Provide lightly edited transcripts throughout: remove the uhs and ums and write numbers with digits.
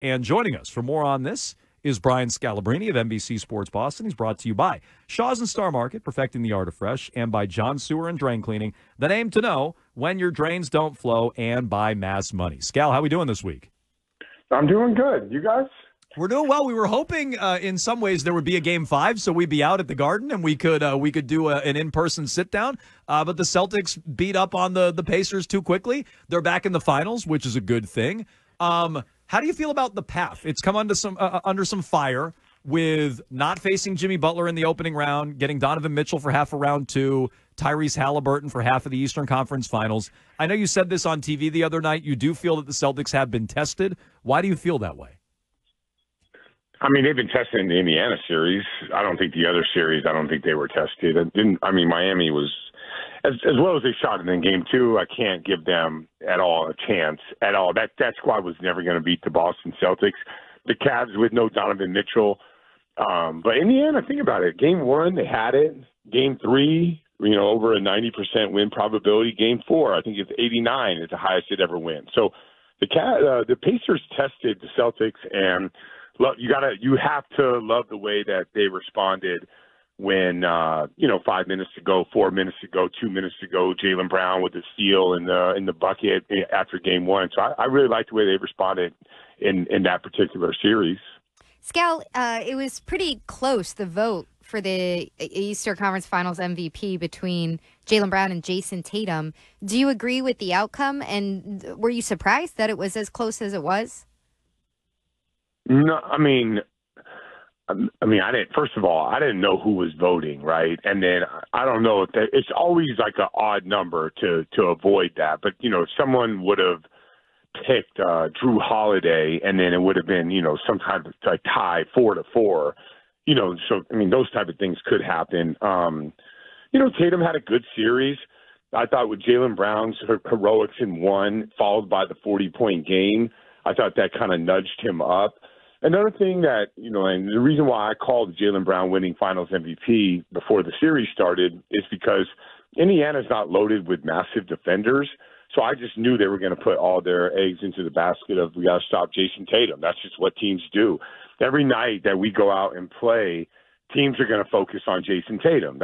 And joining us for more on this is Brian Scalabrine of NBC Sports Boston. He's brought to you by Shaw's and Star Market, perfecting the art of fresh, and by John Sewer and Drain Cleaning, the name to know when your drains don't flow, and by Mass Money. Scal, how we doing this week? I'm doing good. You guys? We're doing well. We were hoping in some ways there would be a Game 5, so we'd be out at the Garden and we could do an in-person sit-down. But the Celtics beat up on the Pacers too quickly. They're back in the finals, which is a good thing. How do you feel about the path? It's come under some fire with not facing Jimmy Butler in the opening round, getting Donovan Mitchell for half of round 2, Tyrese Halliburton for half of the Eastern Conference Finals. I know you said this on TV the other night. You do feel that the Celtics have been tested. Why do you feel that way? I mean, they've been tested in the Indiana series. I don't think the other series, they were tested. Miami was, as well as they shot it in Game 2, I can't give them at all a chance at all. That squad was never going to beat the Boston Celtics. The Cavs with no Donovan Mitchell. But Indiana, think about it. Game 1, they had it. Game 3, over a 90% win probability. Game 4, I think it's 89. It's the highest it ever win. So the Pacers tested the Celtics, and you have to love the way that they responded when 5 minutes to go, 4 minutes to go, 2 minutes to go, Jaylen Brown with the steal in the bucket after Game 1. So I really like the way they responded in that particular series. Scal, it was pretty close, the vote for the Eastern Conference Finals MVP between Jaylen Brown and Jason Tatum. Do you agree with the outcome, and were you surprised that it was as close as it was? No, I didn't. First of all, I didn't know who was voting, right? And then I don't know if it's always like an odd number to avoid that. But if someone would have picked Drew Holiday, and then it would have been some kind of like tie 4-4. So those type of things could happen. Tatum had a good series. I thought with Jaylen Brown's heroics in 1, followed by the 40-point game, I thought that kind of nudged him up. Another thing that, and the reason why I called Jaylen Brown winning Finals MVP before the series started is because Indiana's not loaded with massive defenders. So I just knew they were going to put all their eggs into the basket of we got to stop Jason Tatum. That's just what teams do. Every night that we go out and play, teams are going to focus on Jason Tatum.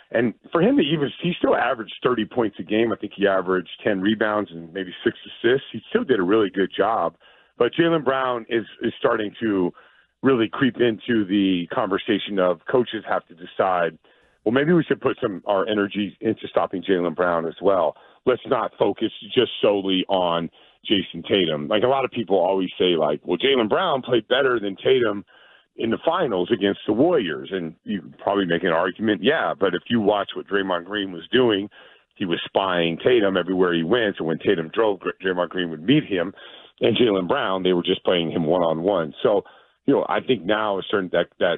And for him he still averaged 30 points a game. I think he averaged 10 rebounds and maybe 6 assists. He still did a really good job. But Jaylen Brown is starting to really creep into the conversation of coaches have to decide, well, maybe we should put our energy into stopping Jaylen Brown as well. Let's not focus just solely on Jason Tatum. Like a lot of people always say, like, well, Jaylen Brown played better than Tatum in the finals against the Warriors. And you could probably make an argument, yeah, but if you watch what Draymond Green was doing, he was spying Tatum everywhere he went. So when Tatum drove, Draymond Green would meet him. And Jaylen Brown, they were just playing him one-on-one. So, I think now it's certain that I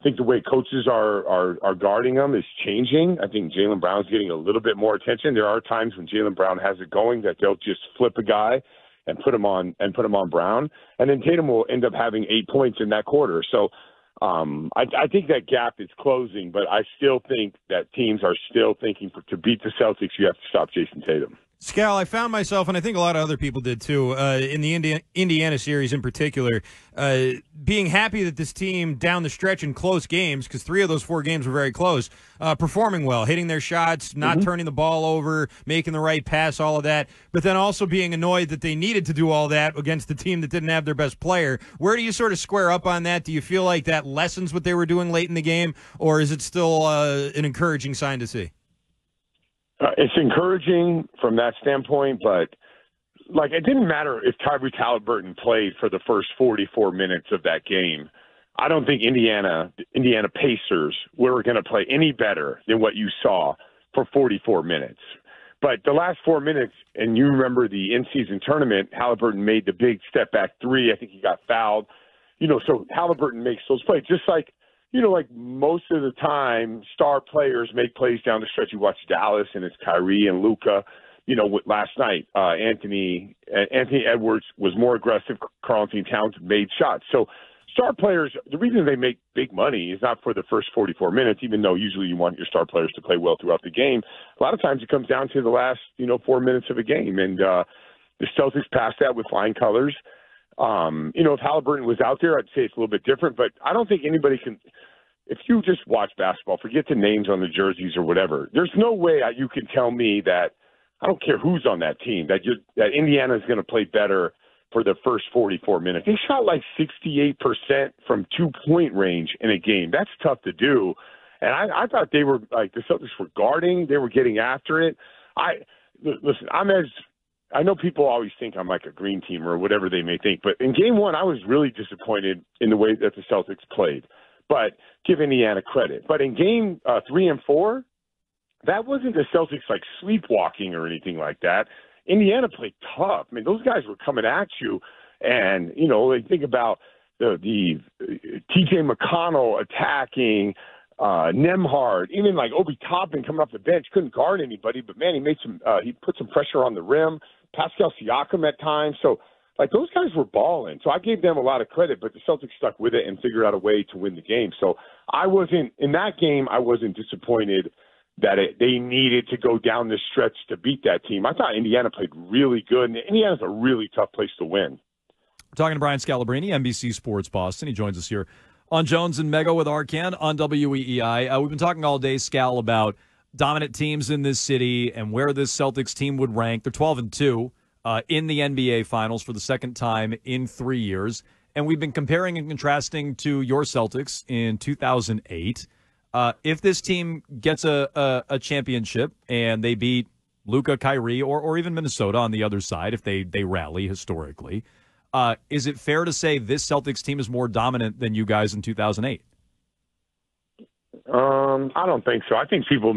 think the way coaches are guarding him is changing. I think Jaylen Brown's getting a little bit more attention. There are times when Jaylen Brown has it going that they'll just flip a guy and put him on Brown, and then Tatum will end up having 8 points in that quarter. So I think that gap is closing, but I still think that teams are still thinking to beat the Celtics, you have to stop Jason Tatum. Scal, I found myself, and I think a lot of other people did too, in the Indiana series in particular, being happy that this team down the stretch in close games, because 3 of those 4 games were very close, performing well, hitting their shots, not turning the ball over, making the right pass, all of that, but then also being annoyed that they needed to do all that against the team that didn't have their best player. Where do you sort of square up on that? Do you feel like that lessens what they were doing late in the game, or is it still an encouraging sign to see? It's encouraging from that standpoint, but it didn't matter if Tyrese Halliburton played for the first 44 minutes of that game. I don't think Indiana Pacers were going to play any better than what you saw for 44 minutes. But the last 4 minutes, and you remember the in-season tournament, Halliburton made the big step-back 3. I think he got fouled. So Halliburton makes those plays. Just like most of the time, star players make plays down the stretch. You watch Dallas, and it's Kyrie and Luka. Last night, Anthony Edwards was more aggressive. Karl-Anthony Towns made shots. So star players, the reason they make big money is not for the first 44 minutes, even though usually you want your star players to play well throughout the game. A lot of times it comes down to the last, 4 minutes of a game. And the Celtics passed that with flying colors. If Halliburton was out there, I'd say it's a little bit different, but I don't think anybody can. If you just watch basketball, forget the names on the jerseys or whatever, there's no way you can tell me that, I don't care who's on that team, that Indiana is going to play better for the first 44 minutes. They shot like 68% from 2-point range in a game. That's tough to do. And I thought they were like, the Celtics were guarding, they were getting after it. Listen, I know people always think I'm like a green team or whatever they may think, but in game one, I was really disappointed in the way that the Celtics played, but give Indiana credit. But in game 3 and 4, that wasn't the Celtics like sleepwalking or anything like that. Indiana played tough. I mean, those guys were coming at you, and think about the T.J. McConnell attacking Nembhard, even like Obi Toppin coming off the bench, couldn't guard anybody, but man, he put some pressure on the rim. Pascal Siakam at times, so like those guys were balling. So I gave them a lot of credit, but the Celtics stuck with it and figured out a way to win the game. So I wasn't disappointed that they needed to go down the stretch to beat that team. I thought Indiana played really good, and Indiana's a really tough place to win. We're talking to Brian Scalabrine, NBC Sports Boston. He joins us here on Jones and Mego with Arcan on WEEI. We've been talking all day, Scal, about dominant teams in this city and where this Celtics team would rank. They're 12-2 in the NBA Finals for the second time in 3 years. And we've been comparing and contrasting to your Celtics in 2008. If this team gets a championship and they beat Luka, Kyrie, or even Minnesota on the other side, if they rally historically, is it fair to say this Celtics team is more dominant than you guys in 2008? I don't think so. I think people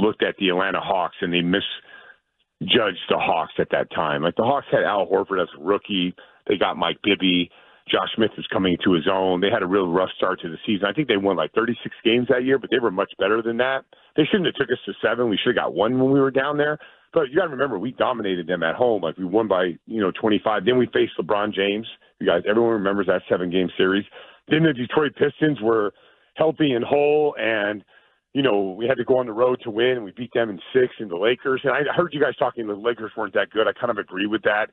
looked at the Atlanta Hawks and they misjudged the Hawks at that time. Like the Hawks had Al Horford as a rookie. They got Mike Bibby. Josh Smith was coming to his own. They had a real rough start to the season. I think they won like 36 games that year, but they were much better than that. They shouldn't have took us to 7. We should have got 1 when we were down there. But you got to remember, we dominated them at home. Like we won by 25. Then we faced LeBron James. Everyone remembers that 7-game series. Then the Detroit Pistons were healthy and whole, and we had to go on the road to win, and we beat them in 6. And the Lakers. And I heard you guys talking. The Lakers weren't that good. I kind of agree with that.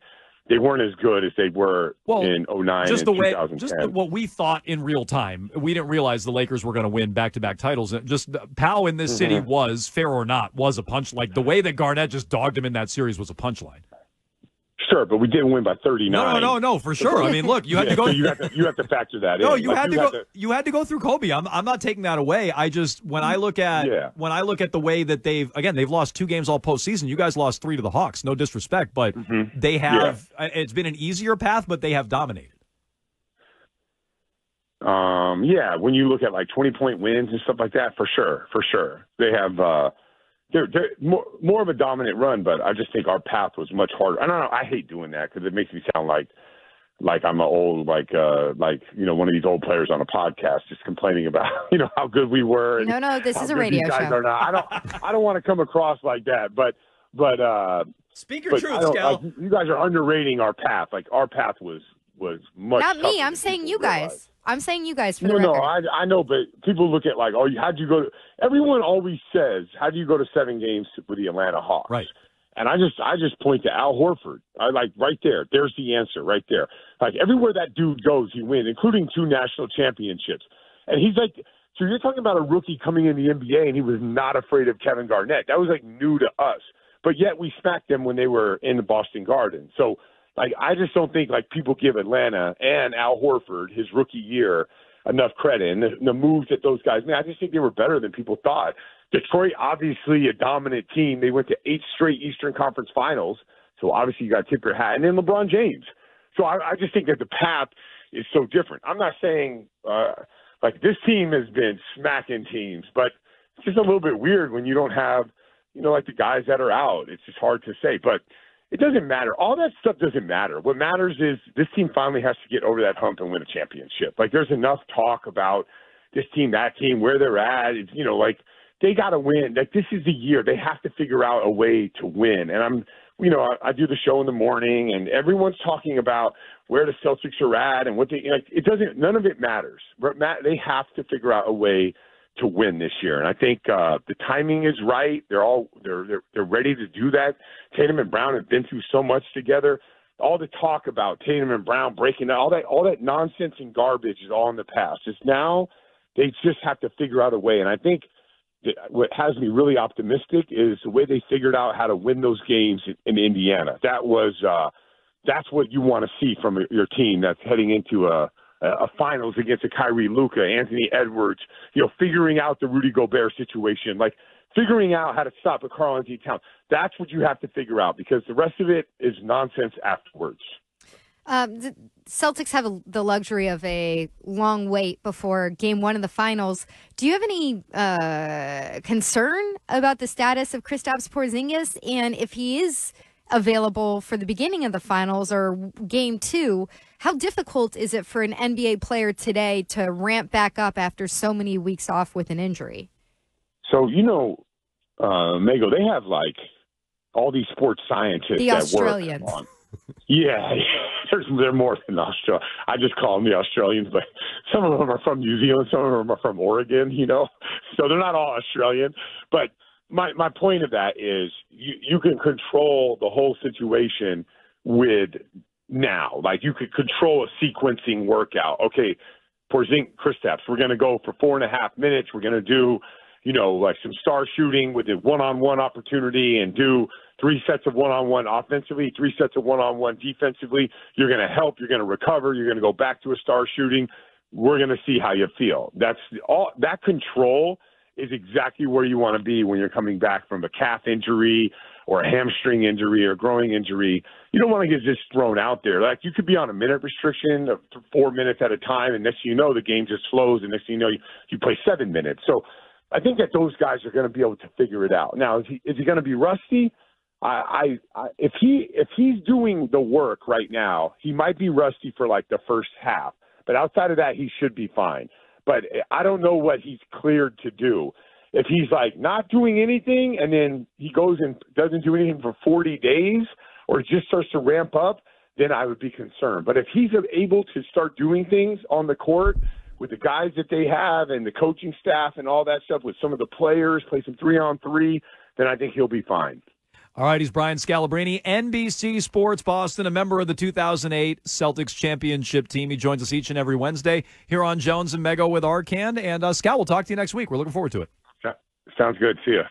They weren't as good as they were in 2009 and 2010. Just what we thought in real time. We didn't realize the Lakers were going to win back-to-back titles. Just Powell in this city was, fair or not, was a punch. Like the way that Garnett just dogged him in that series was a punchline. Sure, but we didn't win by 39. No, for sure. I mean, look, you had to go. So you have to factor that in. No, you had to go through Kobe. I'm not taking that away. I just when I look at the way that they've lost 2 games all postseason. You guys lost 3 to the Hawks. No disrespect, but they have. Yeah. It's been an easier path, but they have dominated. When you look at like 20-point wins and stuff like that, for sure, they have. They're more of a dominant run, but I just think our path was much harder. I don't know. I hate doing that because it makes me sound like I'm an old one of these old players on a podcast just complaining about how good we were. And no, this is a radio show. I don't want to come across like that, but speak your truth, Scal. You guys are underrating our path. Like our path was much. Not me. I'm saying you guys. I'm saying you guys for the record. No, I know, but people look at like, how'd you go to – everyone always says, how do you go to 7 games with the Atlanta Hawks? Right. And I just point to Al Horford. Right there. There's the answer right there. Like everywhere that dude goes, he wins, including 2 national championships. And he's like – so you're talking about a rookie coming in the NBA and he was not afraid of Kevin Garnett. That was like new to us. But yet we smacked them when they were in the Boston Garden. So – I just don't think people give Atlanta and Al Horford his rookie year enough credit. And the moves that those guys made, I just think they were better than people thought. Detroit, obviously a dominant team. They went to 8 straight Eastern Conference Finals. So obviously you got to tip your hat. And then LeBron James. So I just think that the path is so different. I'm not saying this team has been smacking teams, but it's just a little bit weird when you don't have, the guys that are out. It's just hard to say. But it doesn't matter. All that stuff doesn't matter. What matters is this team finally has to get over that hump and win a championship. There's enough talk about this team, that team, where they're at. It's, they got to win. This is the year. They have to figure out a way to win. And I do the show in the morning, and everyone's talking about where the Celtics are at and what it doesn't, none of it matters. But they have to figure out a way to win this year. And I think the timing is right. They're ready to do that. Tatum and Brown have been through so much together. all the talk about Tatum and Brown breaking out, all that nonsense and garbage is all in the past. It's now they just have to figure out a way. And I think what has me really optimistic is the way they figured out how to win those games in Indiana. That's what you want to see from your team that's heading into a finals against a Kyrie, Luka, Anthony Edwards, figuring out the Rudy Gobert situation, like figuring out how to stop a Karl-Anthony Towns. That's what you have to figure out, because the rest of it is nonsense afterwards. The Celtics have the luxury of a long wait before Game 1 of the finals. Do you have any concern about the status of Kristaps Porzingis, and if he is available for the beginning of the finals or Game 2, how difficult is it for an NBA player today to ramp back up after so many weeks off with an injury? So, Mego, they have like all these sports scientists the that Australians. work on. Yeah, they're more than Australia. I just call them the Australians, but some of them are from New Zealand, some of them are from Oregon, so they're not all Australian. But my point of that is you can control the whole situation with now. Like, you could control a sequencing workout. Okay, Kristaps, we're going to go for 4.5 minutes. We're going to do, like some star shooting with a one-on-one opportunity, and do 3 sets of one-on-one offensively, 3 sets of one-on-one defensively. You're going to help. You're going to recover. You're going to go back to a star shooting. We're going to see how you feel. That control is exactly where you want to be when you're coming back from a calf injury or a hamstring injury or growing injury. You don't want to get just thrown out there. Like, you could be on a minute restriction of 4 minutes at a time, and next thing you know, the game just flows, and next thing you know, you play 7 minutes. So I think that those guys are going to be able to figure it out. Now, is he going to be rusty? If he's doing the work right now, he might be rusty for like the first half, but outside of that, he should be fine. But I don't know what he's cleared to do. If he's like not doing anything and then he goes and doesn't do anything for 40 days, or just starts to ramp up, then I would be concerned. But if he's able to start doing things on the court with the guys that they have and the coaching staff and all that stuff, with some of the players, play some 3-on-3, then I think he'll be fine. All right, he's Brian Scalabrine, NBC Sports Boston, a member of the 2008 Celtics championship team. He joins us each and every Wednesday here on Jones and Mego with Arcand. And Scal, we'll talk to you next week. We're looking forward to it. Sounds good. See ya.